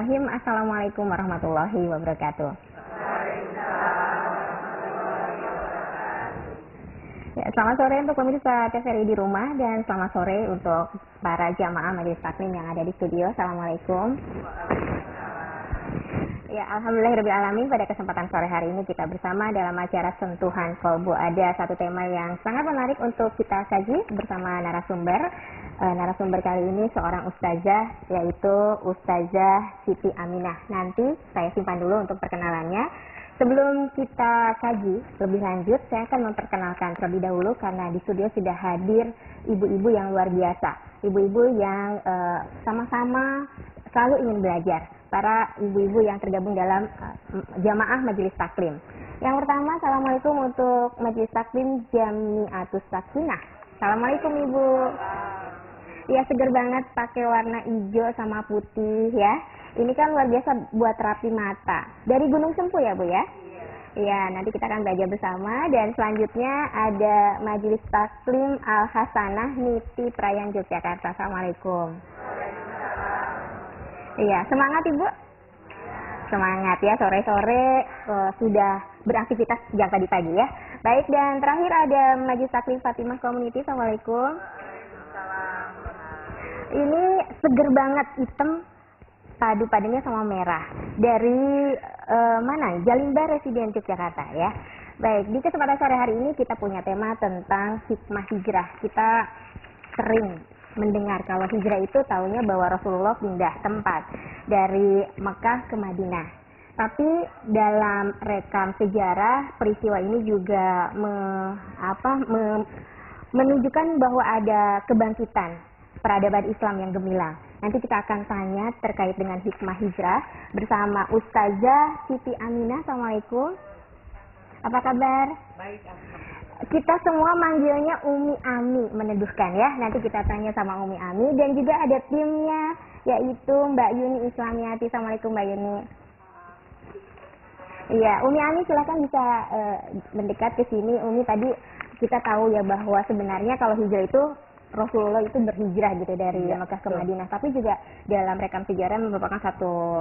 Bismillahirrahmanirrahim. Assalamualaikum warahmatullahi wabarakatuh. Ya, selamat sore untuk pemirsa TVRI di rumah dan selamat sore untuk para jamaah Majelis Taklim yang ada di studio. Assalamualaikum. Ya, alhamdulillahirrahmanirrahim. Pada kesempatan sore hari ini kita bersama dalam acara Sentuhan Kolbu. Ada satu tema yang sangat menarik untuk kita kaji bersama narasumber. Narasumber kali ini seorang ustazah, yaitu Ustazah Siti Aminah. Nanti saya simpan dulu untuk perkenalannya. Sebelum kita kaji lebih lanjut, saya akan memperkenalkan terlebih dahulu karena di studio sudah hadir ibu-ibu yang luar biasa. Ibu-ibu yang sama-sama selalu ingin belajar. Para ibu-ibu yang tergabung dalam jamaah Majelis Taklim. Yang pertama, assalamualaikum untuk Majelis Taklim Jamiatus Sakinah. Assalamualaikum Ibu. Ya, seger banget pakai warna hijau sama putih ya. Ini kan luar biasa buat terapi mata. Dari Gunung Sempu ya Bu ya? Iya, nanti kita akan belajar bersama. Dan selanjutnya ada Majelis Taklim Al-Hasanah Niti Prayan Yogyakarta. Assalamualaikum. Iya, semangat Ibu. Semangat ya, sore-sore sudah beraktivitas sejak tadi pagi ya. Baik, dan terakhir ada Majelis Taklim Fatimah Community. Assalamualaikum. Ini seger banget, hitam padu-padunya sama merah. Dari mana? Jalimbar Residen Yogyakarta ya. Baik, di kesempatan sore hari ini kita punya tema tentang hikmah hijrah. Kita sering mendengar kalau hijrah itu taunya bahwa Rasulullah pindah tempat dari Mekah ke Madinah. Tapi dalam rekam sejarah peristiwa ini juga menunjukkan bahwa ada kebangkitan peradaban Islam yang gemilang. Nanti kita akan tanya terkait dengan hikmah hijrah bersama Ustazah Siti Aminah. Assalamualaikum. Apa kabar? Baik. Kita semua manggilnya Umi Ami, meneduhkan ya. Nanti kita tanya sama Umi Ami. Dan juga ada timnya, yaitu Mbak Yuni Islamiati. Assalamualaikum Mbak Yuni. Iya, Umi Ami silakan bisa mendekat ke sini. Umi, tadi kita tahu ya bahwa sebenarnya kalau hijrah itu Rasulullah itu berhijrah gitu dari Mekah ke Madinah, tapi juga dalam rekam sejarah merupakan satu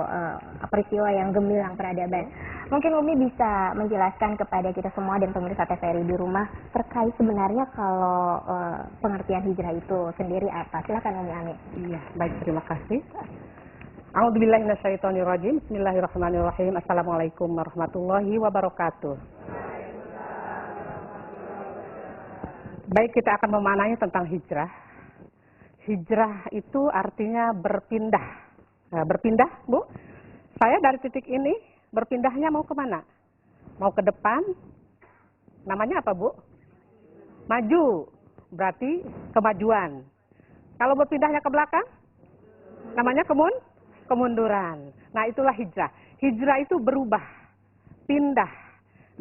peristiwa yang gemilang peradaban. Mungkin Umi bisa menjelaskan kepada kita semua dan pemirsa TVRI di rumah terkait sebenarnya kalau pengertian hijrah itu sendiri apa? Silakan Umi Ami. Iya, baik, terima kasih. A'udzubillahi minasyaitonirrajim. Bismillahirrahmanirrahim. Assalamualaikum warahmatullahi wabarakatuh. Baik, kita akan memaknai tentang hijrah. Hijrah itu artinya berpindah. Nah, berpindah, Bu. Saya dari titik ini, berpindahnya mau kemana? Mau ke depan? Namanya apa, Bu? Maju. Berarti kemajuan. Kalau berpindahnya ke belakang? Namanya kemunduran. Nah, itulah hijrah. Hijrah itu berubah. Pindah.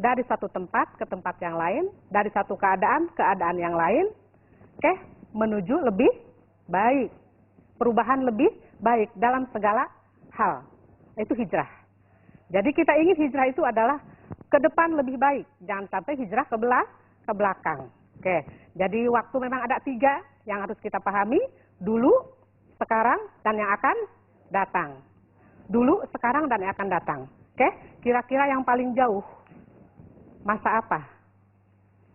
Dari satu tempat ke tempat yang lain, dari satu keadaan ke keadaan yang lain, menuju lebih baik. Perubahan lebih baik dalam segala hal. Itu hijrah. Jadi kita ingin hijrah itu adalah ke depan lebih baik. Jangan sampai hijrah ke belakang. Jadi waktu memang ada 3 yang harus kita pahami. Dulu, sekarang, dan yang akan datang. Dulu, sekarang, dan yang akan datang. Kira-kira yang paling jauh masa apa?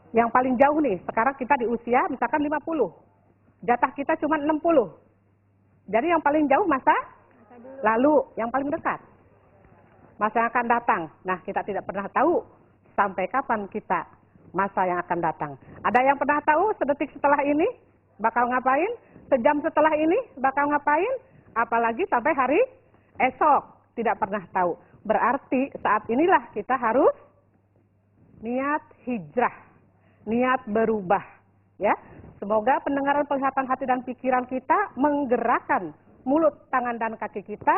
Yang paling jauh nih, sekarang kita di usia misalkan 50. Jatah kita cuma 60. Jadi yang paling jauh masa lalu, yang paling dekat masa yang akan datang. Nah, kita tidak pernah tahu sampai kapan kita masa yang akan datang. Ada yang pernah tahu sedetik setelah ini bakal ngapain? Sejam setelah ini bakal ngapain? Apalagi sampai hari esok, tidak pernah tahu. Berarti saat inilah kita harus niat hijrah, niat berubah, ya. Semoga pendengaran, penglihatan hati dan pikiran kita menggerakkan mulut, tangan dan kaki kita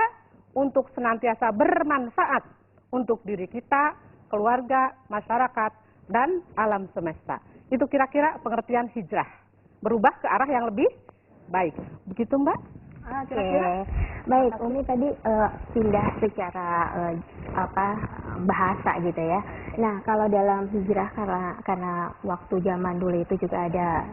untuk senantiasa bermanfaat untuk diri kita, keluarga, masyarakat, dan alam semesta. Itu kira-kira pengertian hijrah, berubah ke arah yang lebih baik. Begitu Mbak? Oke, baik. Umi tadi pindah secara bahasa gitu ya. Nah, kalau dalam hijrah karena waktu zaman dulu itu juga ada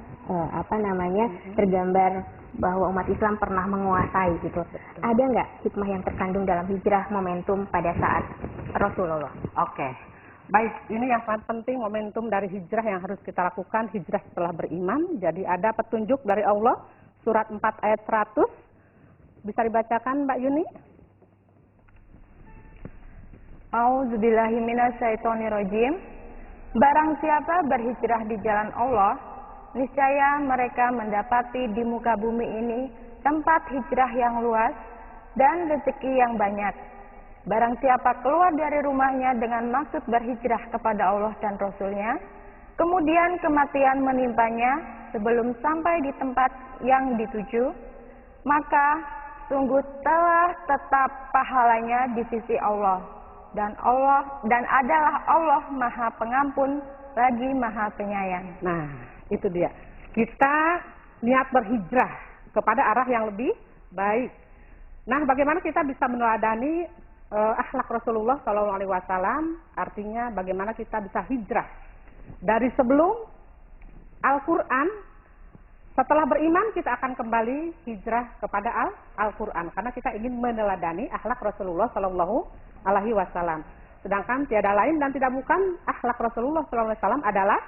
tergambar bahwa umat Islam pernah menguasai gitu. Ada nggak hikmah yang terkandung dalam hijrah momentum pada saat Rasulullah? Oke. Baik, ini yang sangat penting momentum dari hijrah yang harus kita lakukan, hijrah setelah beriman. Jadi ada petunjuk dari Allah, surat 4 ayat 100. Bisa dibacakan Mbak Yuni? A'udzubillahi minasyaitonirrajim. Barang siapa berhijrah di jalan Allah, niscaya mereka mendapati di muka bumi ini tempat hijrah yang luas dan rezeki yang banyak. Barang siapa keluar dari rumahnya dengan maksud berhijrah kepada Allah dan Rasul-Nya, kemudian kematian menimpanya sebelum sampai di tempat yang dituju, maka sungguh telah tetap pahalanya di sisi Allah, dan adalah Allah Maha Pengampun lagi Maha Penyayang. Nah, itu dia. Kita niat berhijrah kepada arah yang lebih baik. Nah, bagaimana kita bisa meneladani akhlak Rasulullah SAW? Artinya bagaimana kita bisa hijrah dari sebelum Al-Quran. Setelah beriman kita akan kembali hijrah kepada Al-Quran karena kita ingin meneladani akhlak Rasulullah SAW. Sedangkan tiada lain dan tidak bukan akhlak Rasulullah SAW adalah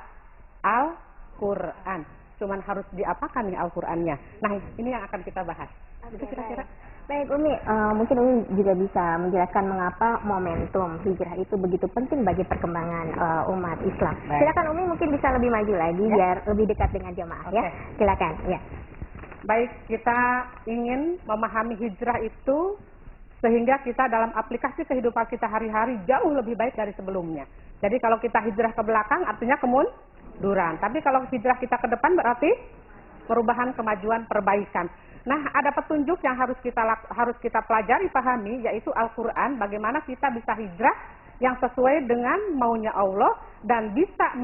Al-Quran. Cuman harus diapakan nih Al-Qurannya. Nah, ini yang akan kita bahas. Itu kira-kira. Baik Umi, mungkin Umi juga bisa menjelaskan mengapa momentum hijrah itu begitu penting bagi perkembangan umat Islam. Baik. Silakan Umi, mungkin bisa lebih maju lagi biar lebih dekat dengan jamaah ya. Silakan. Ya. Baik, kita ingin memahami hijrah itu sehingga kita dalam aplikasi kehidupan kita hari-hari jauh lebih baik dari sebelumnya. Jadi kalau kita hijrah ke belakang artinya kemunduran. Tapi kalau hijrah kita ke depan berarti perubahan, kemajuan, perbaikan. Nah, ada petunjuk yang harus kita pelajari, pahami, yaitu Al-Quran. Bagaimana kita bisa hijrah yang sesuai dengan maunya Allah dan bisa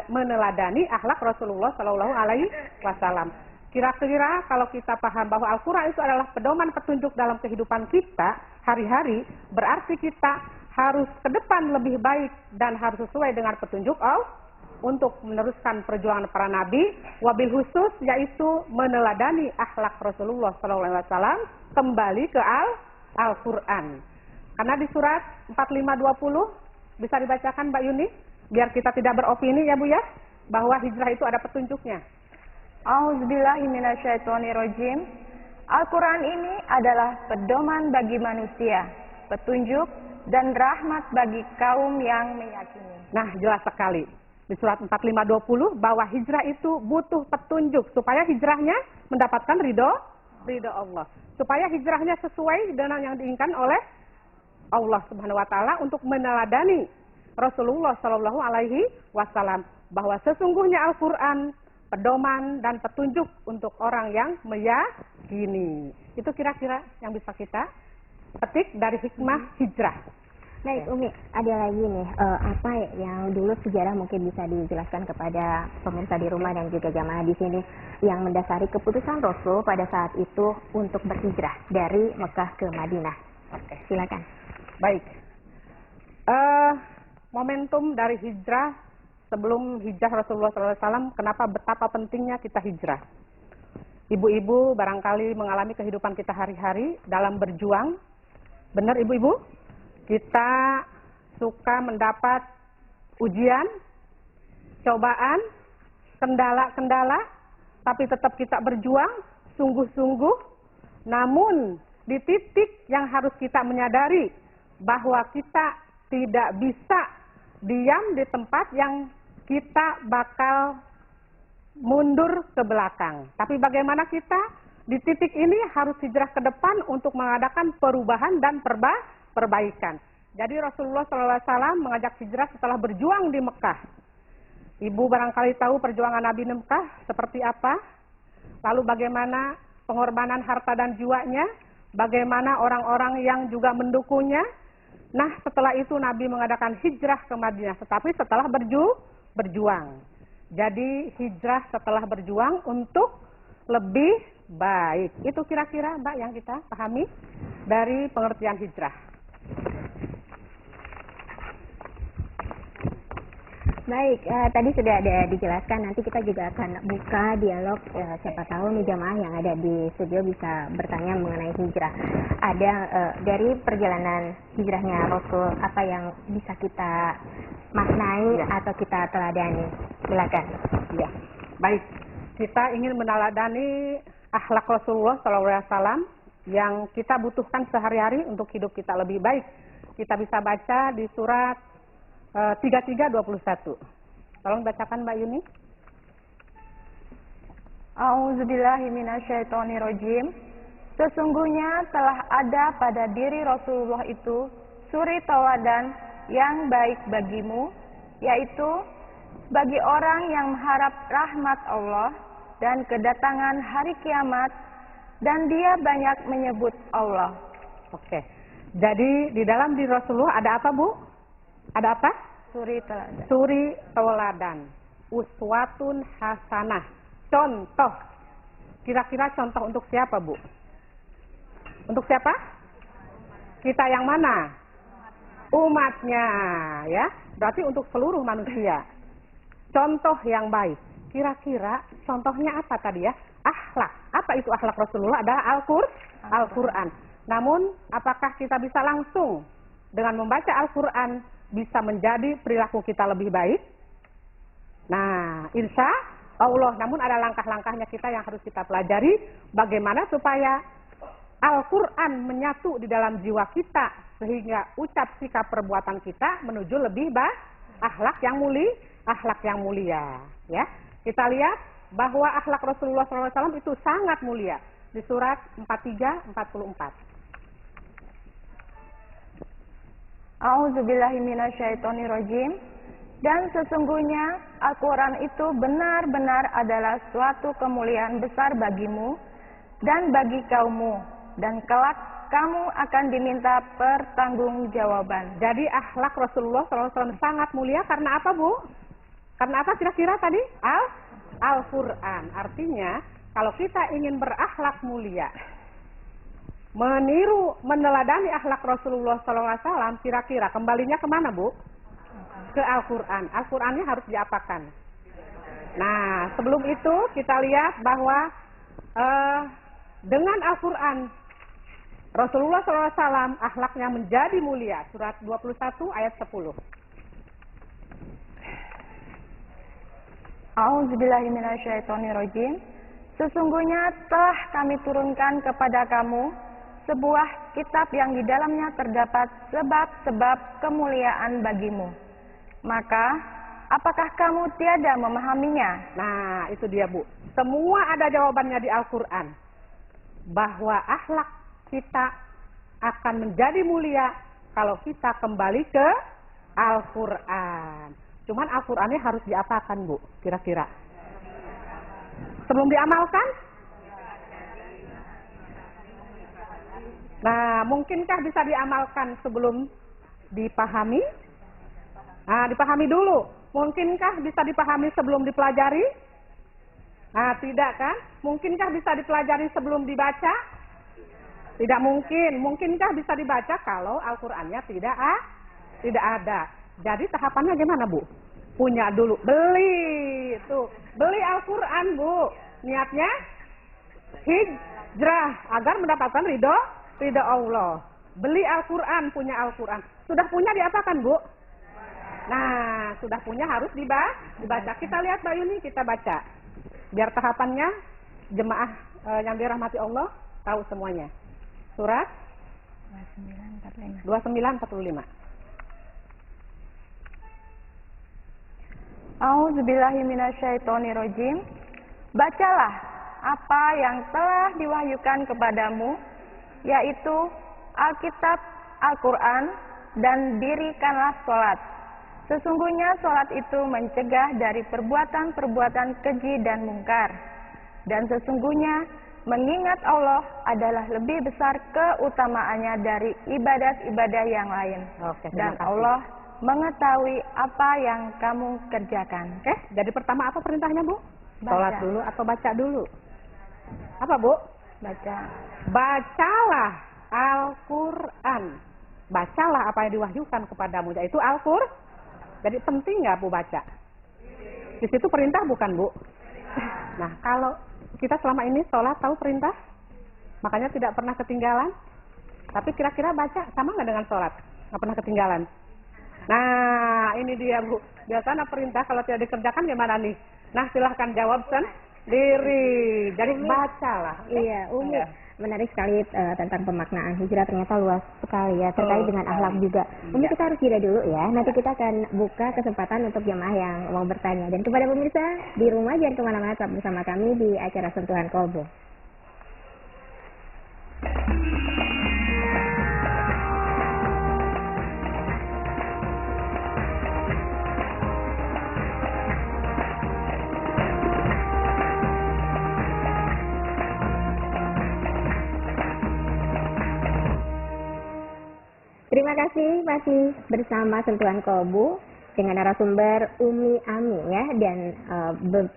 meneladani akhlak Rasulullah SAW. Kira-kira kalau kita paham bahwa Al-Quran itu adalah pedoman petunjuk dalam kehidupan kita hari-hari, berarti kita harus ke depan lebih baik dan harus sesuai dengan petunjuk Allah untuk meneruskan perjuangan para nabi, wabil khusus yaitu meneladani akhlak Rasulullah SAW kembali ke Al-Quran. Karena di surat 4520 bisa dibacakan Mbak Yuni, biar kita tidak beropini ya Bu ya, bahwa hijrah itu ada petunjuknya. A'udzubillahi minasyaitonirrajim. Al-Quran ini adalah pedoman bagi manusia, petunjuk dan rahmat bagi kaum yang meyakini. Nah, jelas sekali. Di surat 4520 bahwa hijrah itu butuh petunjuk supaya hijrahnya mendapatkan ridho Allah. Supaya hijrahnya sesuai dengan yang diinginkan oleh Allah Subhanahu wa taala untuk meneladani Rasulullah SAW bahwa sesungguhnya Al-Qur'an pedoman dan petunjuk untuk orang yang meyakini. Itu kira-kira yang bisa kita petik dari hikmah hijrah. Baik Umi, ada lagi nih apa yang dulu sejarah mungkin bisa dijelaskan kepada pemirsa di rumah dan juga jamaah di sini yang mendasari keputusan Rasul pada saat itu untuk berhijrah dari Mekah ke Madinah. Oke, silakan. Baik. Momentum dari hijrah sebelum hijrah Rasulullah SAW, kenapa betapa pentingnya kita hijrah? Ibu-ibu barangkali mengalami kehidupan kita hari-hari dalam berjuang. Benar ibu-ibu? Kita suka mendapat ujian, cobaan, kendala-kendala, tapi tetap kita berjuang, sungguh-sungguh. Namun, di titik yang harus kita menyadari bahwa kita tidak bisa diam di tempat yang kita bakal mundur ke belakang. Tapi bagaimana kita di titik ini harus hijrah ke depan untuk mengadakan perubahan dan perbaikan. Jadi Rasulullah SAW mengajak hijrah setelah berjuang di Mekah. Ibu barangkali tahu perjuangan Nabi di Mekah seperti apa. Lalu bagaimana pengorbanan harta dan jiwanya. Bagaimana orang-orang yang juga mendukungnya. Nah setelah itu Nabi mengadakan hijrah ke Madinah. Tetapi setelah berjuang. Jadi hijrah setelah berjuang untuk lebih baik. Itu kira-kira Mbak yang kita pahami dari pengertian hijrah. Baik, tadi sudah ada dijelaskan, nanti kita juga akan buka dialog, siapa tahu nih jamaah yang ada di studio bisa bertanya mengenai hijrah. Ada dari perjalanan hijrahnya Rasul, apa yang bisa kita maknai atau kita teladani? Silakan. Ya, baik. Kita ingin meneladani akhlak Rasulullah SAW yang kita butuhkan sehari-hari untuk hidup kita lebih baik. Kita bisa baca di surat 33:21. Tolong bacakan Mbak Yuni. A'udzubillahi minasyaitonirrajim. Sesungguhnya telah ada pada diri Rasulullah itu suri tauladan yang baik bagimu, yaitu bagi orang yang mengharap rahmat Allah dan kedatangan hari kiamat, dan dia banyak menyebut Allah. Oke. Jadi di dalam diri Rasulullah ada apa, Bu? Ada apa? Suri tauladan. Suri tauladan. Uswatun hasanah. Contoh. Kira-kira contoh untuk siapa, Bu? Untuk siapa? Kita yang mana? Umatnya, ya. Berarti untuk seluruh manusia. Contoh yang baik. Kira-kira contohnya apa tadi ya? Akhlak. Apa itu akhlak Rasulullah? Adalah Al-Quran. Namun, apakah kita bisa langsung dengan membaca Al-Quran bisa menjadi perilaku kita lebih baik? Nah, insya Allah. Namun ada langkah-langkahnya kita yang harus kita pelajari. Bagaimana supaya Al-Quran menyatu di dalam jiwa kita, sehingga ucap sikap perbuatan kita menuju lebih baik, akhlak yang mulia. Ya, kita lihat bahwa akhlak Rasulullah SAW itu sangat mulia di surat 43-44. A'udzubillahi minasyaitonirrajim. Dan sesungguhnya Al-Quran itu benar-benar adalah suatu kemuliaan besar bagimu dan bagi kaummu, dan kelak kamu akan diminta pertanggungjawaban. Jadi akhlak Rasulullah SAW sangat mulia karena apa, Bu? Karena apa kira-kira tadi? Al-Quran. Artinya kalau kita ingin berakhlak mulia, meniru, meneladani akhlak Rasulullah SAW, kira-kira kembalinya kemana, Bu? Ke Al-Quran. Al-Qurannya harus diapakan? Nah, sebelum itu kita lihat bahwa dengan Al-Quran, Rasulullah SAW akhlaknya menjadi mulia. Surat 21 ayat 10. A'udzubillahi minasyaitonirrajim. Sesungguhnya telah kami turunkan kepada kamu sebuah kitab yang di dalamnya terdapat sebab-sebab kemuliaan bagimu. Maka, apakah kamu tiada memahaminya? Nah, itu dia, Bu. Semua ada jawabannya di Al-Quran. Bahwa akhlak kita akan menjadi mulia kalau kita kembali ke Al-Quran. Cuman Al-Qurannya harus diapakan, Bu? Kira-kira. Sebelum diamalkan? Nah, mungkinkah bisa diamalkan sebelum dipahami? Nah, dipahami dulu. Mungkinkah bisa dipahami sebelum dipelajari? Nah, tidak kan? Mungkinkah bisa dipelajari sebelum dibaca? Tidak mungkin. Mungkinkah bisa dibaca kalau Al-Qurannya tidak ada? Jadi tahapannya gimana, Bu? Punya dulu. Beli. Tuh. Beli Al-Quran, Bu. Niatnya hijrah agar mendapatkan ridho Allah. Beli Al-Quran, punya Al-Quran. Sudah punya diapakan, Bu? Nah, sudah punya harus dibaca. Kita lihat Mbak Yuni, kita baca. Biar tahapannya jemaah yang dirahmati Allah tahu semuanya. Surat 29:45. A'udzubillahi minasyaitonirrajim. Bacalah apa yang telah diwahyukan kepadamu, yaitu Alkitab, Al-Quran, dan dirikanlah sholat. Sesungguhnya sholat itu mencegah dari perbuatan-perbuatan keji dan mungkar. Dan sesungguhnya mengingat Allah adalah lebih besar keutamaannya dari ibadat-ibadah yang lain. Oke, dan Allah mengetahui apa yang kamu kerjakan. Jadi pertama apa perintahnya, Bu? Sholat dulu atau baca dulu? Apa, Bu? Baca. Bacalah Al-Quran. Bacalah apa yang diwahyukan kepadamu, yaitu Al-Quran. Jadi penting nggak Bu baca? Di situ perintah bukan, Bu? Nah, kalau kita selama ini sholat tahu perintah, makanya tidak pernah ketinggalan. Tapi kira-kira baca sama nggak dengan sholat? Nggak pernah ketinggalan. Nah, ini dia, Bu. Biasanya perintah kalau tidak dikerjakan gimana nih? Nah, silahkan jawab sendiri. Jadi bacalah. Iya, Umi. Iya. Menarik sekali tentang pemaknaan hijrah, ternyata luas sekali ya, terkait dengan akhlak juga. Umi, kita harus jeda dulu ya, nanti kita akan buka kesempatan untuk jemaah yang mau bertanya. Dan kepada pemirsa di rumah, jangan kemana-mana, tetap bersama kami di acara Sentuhan Kolbu. Terima kasih masih bersama Sentuhan Kolbu dengan narasumber Umi Ami ya, dan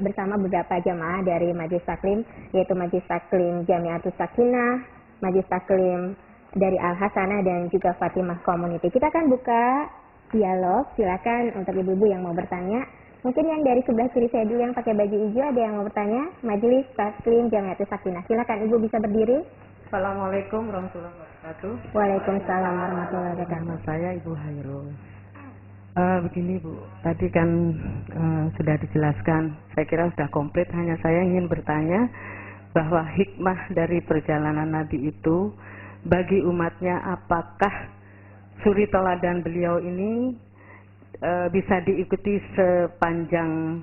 bersama beberapa jamaah dari Majelis Taklim, yaitu Majelis Taklim Jamiatus Sakinah, Majelis Taklim dari Al Hasanah, dan juga Fatimah Community. Kita akan buka dialog, silakan untuk ibu-ibu yang mau bertanya. Mungkin yang dari sebelah kiri saya dulu yang pakai baju hijau, ada yang mau bertanya? Majelis Taklim Jamiatus Sakinah, silakan ibu bisa berdiri. Assalamualaikum warahmatullahi wabarakatuh. Waalaikumsalam warahmatullahi wabarakatuh. Nama saya Ibu Hairul. Begini Bu, tadi kan sudah dijelaskan, saya kira sudah komplit. Hanya saya ingin bertanya bahwa hikmah dari perjalanan Nabi itu bagi umatnya, apakah suri teladan beliau ini bisa diikuti sepanjang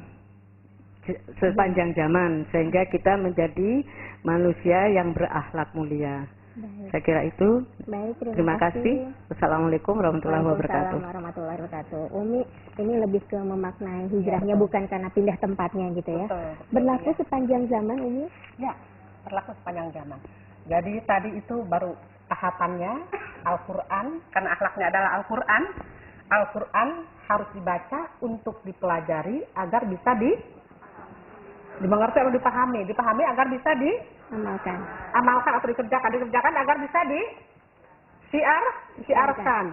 zaman sehingga kita menjadi manusia yang berakhlak mulia. Baik. Saya kira itu. Baik, Terima kasih. Wassalamualaikum warahmatullahi wabarakatuh. Waalaikumsalam warahmatullahi wabarakatuh. Umi, ini lebih ke memaknai hijrahnya, bukan karena pindah tempatnya gitu ya. Betul, Berlaku iya. sepanjang zaman, Umi? Ya, berlaku sepanjang zaman. Jadi tadi itu baru tahapannya Al-Quran, karena akhlaknya adalah Al-Quran. Al-Quran harus dibaca untuk dipelajari agar bisa dimengerti atau dipahami agar bisa Amalkan. diamalkan atau dikerjakan agar bisa disiarkan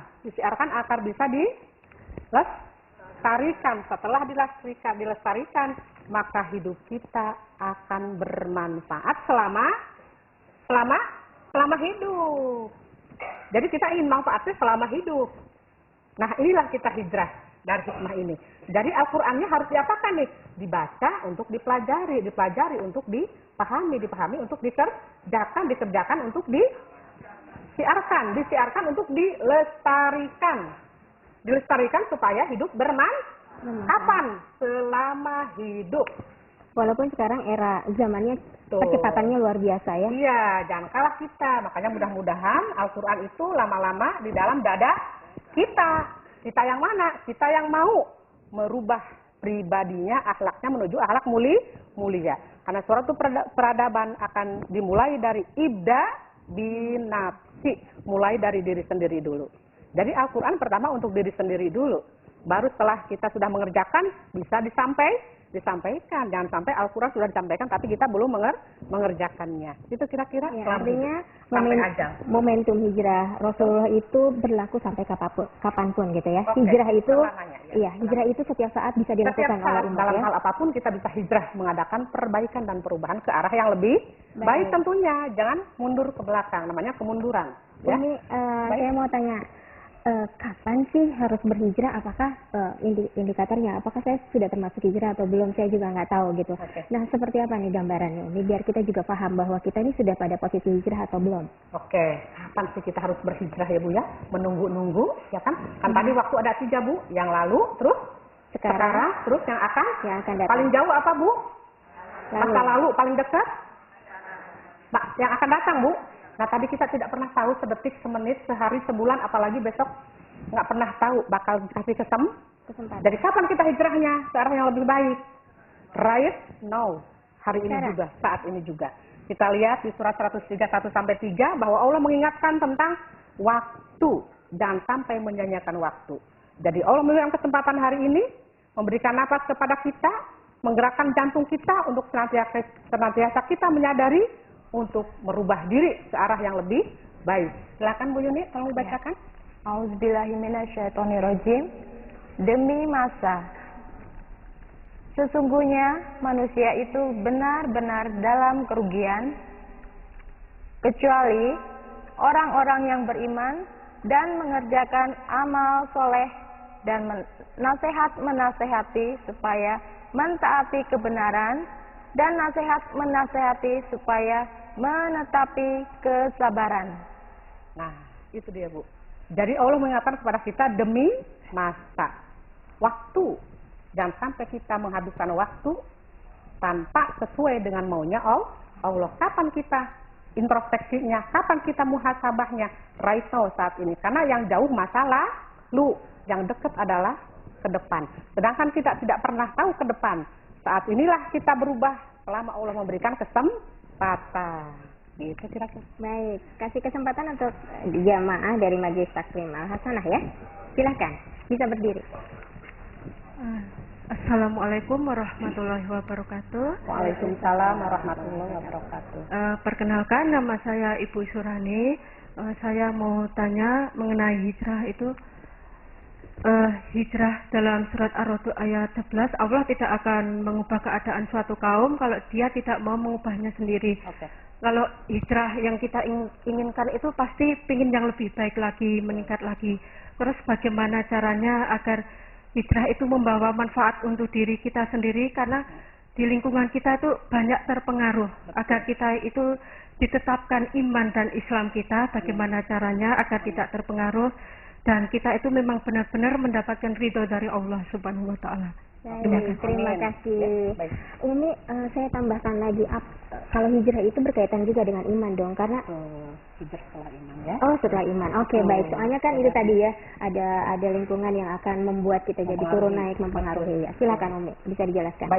agar bisa dilestarikan. Setelah dilestarikan, maka hidup kita akan bermanfaat selama hidup. Jadi kita ingin manfaatnya selama hidup. Nah, inilah kita hijrah dari hikmah ini. Jadi Al-Qur'annya harus diapakan nih? Dibaca untuk dipelajari untuk dipahami untuk dikerjakan untuk disiarkan untuk dilestarikan supaya hidup bermanfaat. Kapan? Selama hidup. Walaupun sekarang era zamannya percepatannya luar biasa ya. Iya, jangan kalah kita. Makanya mudah-mudahan Al-Quran itu lama-lama di dalam dada kita. Kita yang mana? Kita yang mau merubah pribadinya, akhlaknya menuju akhlak mulia. Karena suatu peradaban akan dimulai dari ibda binafsi, mulai dari diri sendiri dulu. Jadi Al-Quran pertama untuk diri sendiri dulu. Baru setelah kita sudah mengerjakan, bisa disampaikan. Jangan sampai Al-Quran sudah disampaikan, tapi kita belum mengerjakannya. Itu kira-kira Ya, artinya sampai ajal. momentum hijrah Rasulullah itu berlaku sampai kapanpun gitu ya. Oke, Hijrah itu, selamanya, ya. iya, hijrah itu setiap saat bisa dilakukan Setiap saat, oleh umat dalam ya. hal apapun kita bisa hijrah, mengadakan perbaikan dan perubahan ke arah yang lebih baik tentunya. Jangan mundur ke belakang, namanya kemunduran. Ya. Ini saya mau tanya, kapan sih harus berhijrah? Apakah indikatornya? Apakah saya sudah termasuk hijrah atau belum? Saya juga nggak tahu gitu. Oke. Nah, seperti apa nih gambarannya? Ini biar kita juga paham bahwa kita ini sudah pada posisi hijrah atau belum. Oke, kapan sih kita harus berhijrah ya Bu ya? Menunggu-nunggu, ya kan? Kan tadi waktu ada 3 Bu, yang lalu, terus sekarang, terus yang akan datang. paling jauh apa Bu? Masa lalu paling dekat? Nah, yang akan datang Bu. Nah, tadi kita tidak pernah tahu sedetik, semenit, sehari, sebulan, apalagi besok nggak pernah tahu bakal dikasih Kesempatan. Jadi kapan kita hijrahnya ke arah yang lebih baik? Right now, hari ini Sekarang. juga, saat ini juga. Kita lihat di surat 131-3 bahwa Allah mengingatkan tentang waktu, jangan sampai menyanyiakan waktu. Jadi Allah memberikan kesempatan hari ini, memberikan nafas kepada kita, menggerakkan jantung kita untuk senantiasa kita menyadari untuk merubah diri ke arah yang lebih baik. Silakan Bu Yuni, tolong dibacakan. Auzubillahiminasyaitonirrojim. Demi masa, sesungguhnya manusia itu benar-benar dalam kerugian, kecuali orang-orang yang beriman dan mengerjakan amal soleh dan menasehati supaya mentaati kebenaran, dan nasihat menasehati supaya menetapi kesabaran. Nah, itu dia Bu. Jadi Allah mengatakan kepada kita demi masa, waktu. Jangan sampai kita menghabiskan waktu tanpa sesuai dengan maunya Allah. Kapan kita introspeksinya, kapan kita muhasabahnya? Right now, saat ini. Karena yang jauh masalah, yang dekat adalah ke depan. Sedangkan kita tidak pernah tahu ke depan. Saat inilah kita berubah selama Allah memberikan kesempatan. Gitu kira-kira. Baik, kasih kesempatan untuk jamaah dari Majelis Taklim Al-Hasanah ya. Silakan, bisa berdiri. Assalamualaikum warahmatullahi wabarakatuh. Waalaikumsalam warahmatullahi wabarakatuh. Perkenalkan, nama saya Ibu Surani. Saya mau tanya mengenai hijrah itu. Hijrah dalam surat Ar-Ra'd ayat 11, Allah tidak akan mengubah keadaan suatu kaum kalau dia tidak mau mengubahnya sendiri. Kalau hijrah yang kita inginkan itu pasti ingin yang lebih baik lagi, meningkat lagi. Terus bagaimana caranya agar hijrah itu membawa manfaat untuk diri kita sendiri, karena di lingkungan kita itu banyak terpengaruh. Agar kita itu ditetapkan iman dan Islam kita, bagaimana caranya agar tidak terpengaruh dan kita itu memang benar-benar mendapatkan ridho dari Allah Subhanahu wa Ta'ala. Terima kasih. Umi, saya tambahkan lagi, kalau hijrah itu berkaitan juga dengan iman dong, karena hijrah setelah iman ya. Oh, setelah iman. Oke, baik. Soalnya kan itu tadi ya, ada lingkungan yang akan membuat kita jadi turun naik, mempengaruhi ya. Silakan Umi, bisa dijelaskan.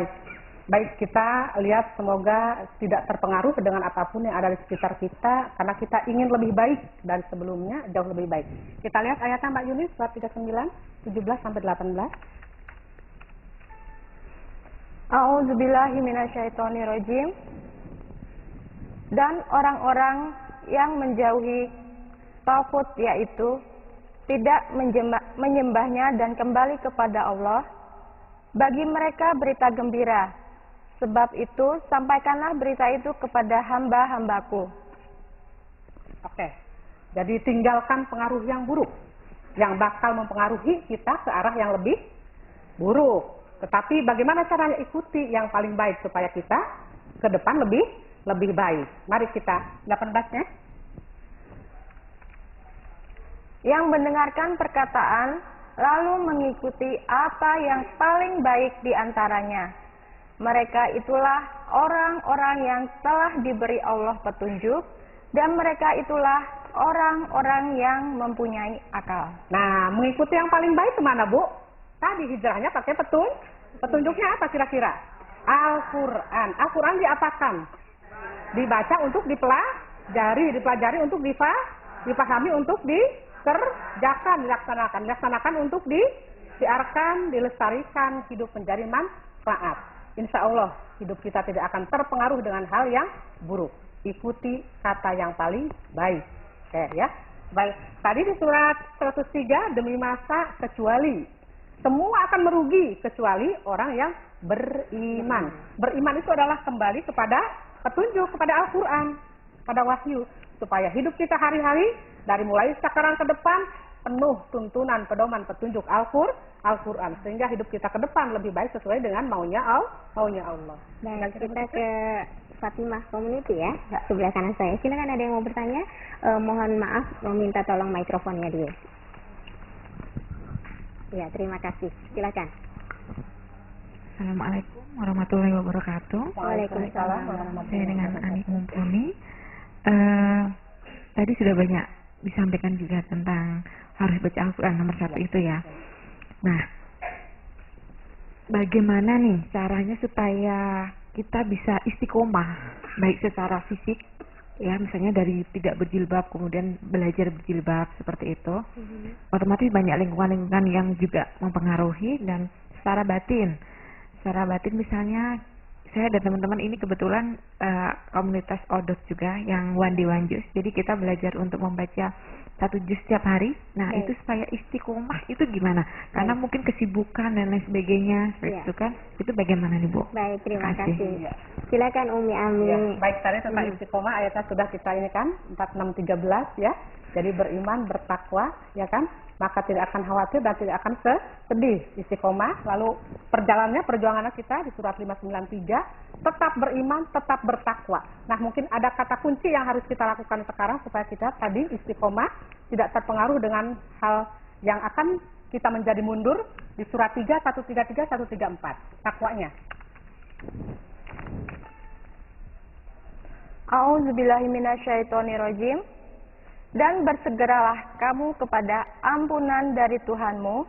Baik, kita lihat semoga tidak terpengaruh dengan apapun yang ada di sekitar kita, karena kita ingin lebih baik dari sebelumnya, jauh lebih baik. Kita lihat ayatnya Mbak Yuni, surat 39, 17-18. A'udzubillahiminasyaitonirrojim. Dan orang-orang yang menjauhi taghut, yaitu tidak menyembahnya dan kembali kepada Allah, bagi mereka berita gembira. Sebab itu sampaikanlah berita itu kepada hamba-hambaku. Oke, jadi tinggalkan pengaruh yang buruk yang bakal mempengaruhi kita ke arah yang lebih buruk. Tetapi bagaimana caranya ikuti yang paling baik supaya kita ke depan lebih baik. Mari kita 18-nya. Yang mendengarkan perkataan lalu mengikuti apa yang paling baik di antaranya. Mereka itulah orang-orang yang telah diberi Allah petunjuk, dan mereka itulah orang-orang yang mempunyai akal. Nah, mengikuti yang paling baik kemana, Bu? Tadi hijrahnya pakai petunjuknya apa kira-kira? Al-Quran. Al-Quran diapakan? Dibaca untuk dipelajari untuk dipahami, untuk dikerjakan, dilaksanakan untuk disiarkan, dilestarikan, hidup menjadi manfaat. Insya Allah hidup kita tidak akan terpengaruh dengan hal yang buruk. Ikuti kata yang paling baik. Oke ya. Baik. Tadi di surat 103, demi masa kecuali. Semua akan merugi kecuali orang yang beriman. Beriman itu adalah kembali kepada petunjuk, kepada Al-Quran, pada wahyu. Supaya hidup kita hari-hari dari mulai sekarang ke depan penuh tuntunan, pedoman, petunjuk Al-Quran, sehingga hidup kita ke depan lebih baik sesuai dengan maunya Allah. Baik, kita ke Fatimah Community ya, sebelah kanan saya. Silakan, ada yang mau bertanya. Mohon maaf, mau minta tolong mikrofonnya dulu. Ya, terima kasih. Silakan. Assalamualaikum warahmatullahi wabarakatuh. Waalaikumsalam. Saya dengan Ani Mumpuni. Tadi sudah banyak disampaikan juga tentang harus baca Al-Quran nomor 1 itu ya. Nah, bagaimana nih caranya supaya kita bisa istiqomah, baik secara fisik, ya misalnya dari tidak berjilbab kemudian belajar berjilbab seperti itu. Otomatis banyak lingkungan-lingkungan yang juga mempengaruhi, dan secara batin misalnya saya dan teman-teman ini kebetulan komunitas Odot juga yang one day one juz. Jadi kita belajar untuk membaca 1 juz setiap hari. Nah, itu supaya istiqomah itu gimana? Karena mungkin kesibukan dan lain sebagainya, seperti itu kan. Itu bagaimana nih, Bu? Baik, terima Kasih. kasih. Silakan Umi Ami. Ya, baik, tadi tentang istiqomah ayatnya sudah kita ini kan 46:13 ya. Jadi beriman, bertakwa, ya kan? Maka tidak akan khawatir dan tidak akan sedih. Istiqomah. Lalu perjuangannya kita di surat 593, tetap beriman, tetap bertakwa. Nah, mungkin ada kata kunci yang harus kita lakukan sekarang supaya kita tadi istiqomah tidak terpengaruh dengan hal yang akan kita menjadi mundur di surat 3, 133, 134. Takwanya. A'udzubillahiminasyaitonirrojim. Dan bersegeralah kamu kepada ampunan dari Tuhanmu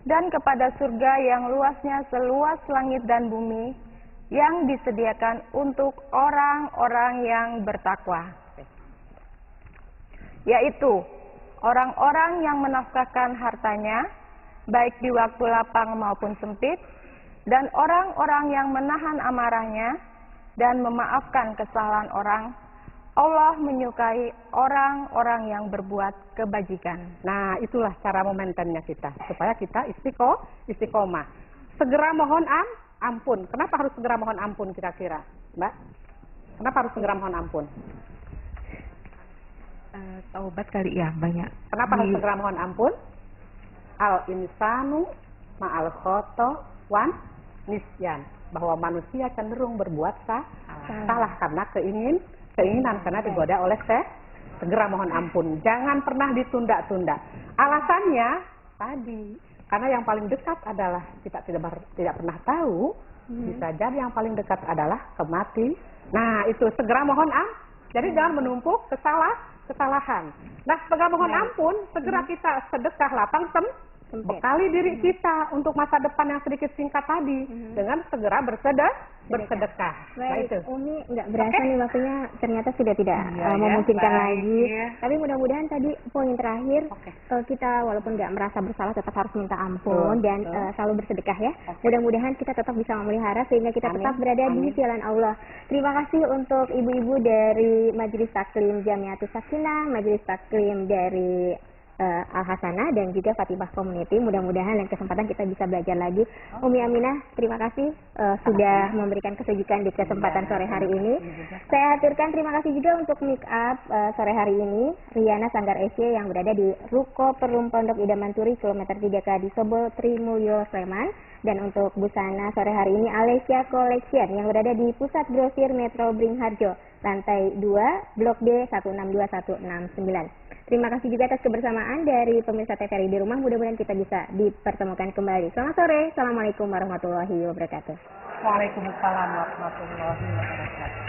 dan kepada surga yang luasnya seluas langit dan bumi yang disediakan untuk orang-orang yang bertakwa, yaitu orang-orang yang menafkahkan hartanya baik di waktu lapang maupun sempit, dan orang-orang yang menahan amarahnya dan memaafkan kesalahan orang. Allah menyukai orang-orang yang berbuat kebajikan. Nah, itulah cara momentumnya kita, supaya kita istiqomah. Segera mohon ampun. Kenapa harus segera mohon ampun kira-kira, Mbak? Kenapa harus segera mohon ampun? Taubat kali ya, banyak. Kenapa harus segera mohon ampun? Al insanu ma'al khoto wan nisyan. Bahwa manusia cenderung berbuat salah karena keinginan karena digoda oleh segera mohon ampun. Jangan pernah ditunda-tunda. Alasannya tadi, karena yang paling dekat adalah kita tidak pernah tahu. Bisa jadi yang paling dekat adalah kematian. Nah, itu segera mohon ampun. Jadi jangan menumpuk kesalahan. Nah, segera mohon ampun, segera kita sedekah lapang bekali diri kita untuk masa depan yang sedikit singkat tadi dengan segera bersedekah. Nah, Baik, itu. Umi nggak berasa nih waktunya ternyata sudah tidak memungkinkan lagi. Tapi mudah-mudahan tadi poin terakhir kita walaupun nggak merasa bersalah tetap harus minta ampun dan selalu bersedekah ya. Mudah-mudahan kita tetap bisa memelihara sehingga kita tetap berada di jalan Allah. Terima kasih untuk ibu-ibu dari Majelis Taklim Jamiatus Sakinah, Majelis Taklim dari Al-Hasanah dan juga Fatimah Community. Mudah-mudahan lain kesempatan kita bisa belajar lagi. Umi Aminah, terima kasih sudah memberikan kesejukan di kesempatan sore hari ini. Saya aturkan terima kasih juga untuk make up sore hari ini Riana Sanggar SC yang berada di Ruko Perum Pondok Idaman Turi kilometer 3K di Sobo Trimulyo Sleman, dan untuk busana sore hari ini Alesia Collection yang berada di Pusat Grosir Metro Bringharjo lantai 2 Blok D 162169. Terima kasih juga atas kebersamaan dari pemirsa TVRI di rumah. Mudah-mudahan kita bisa dipertemukan kembali. Selamat sore. Assalamualaikum warahmatullahi wabarakatuh. Waalaikumsalam warahmatullahi wabarakatuh.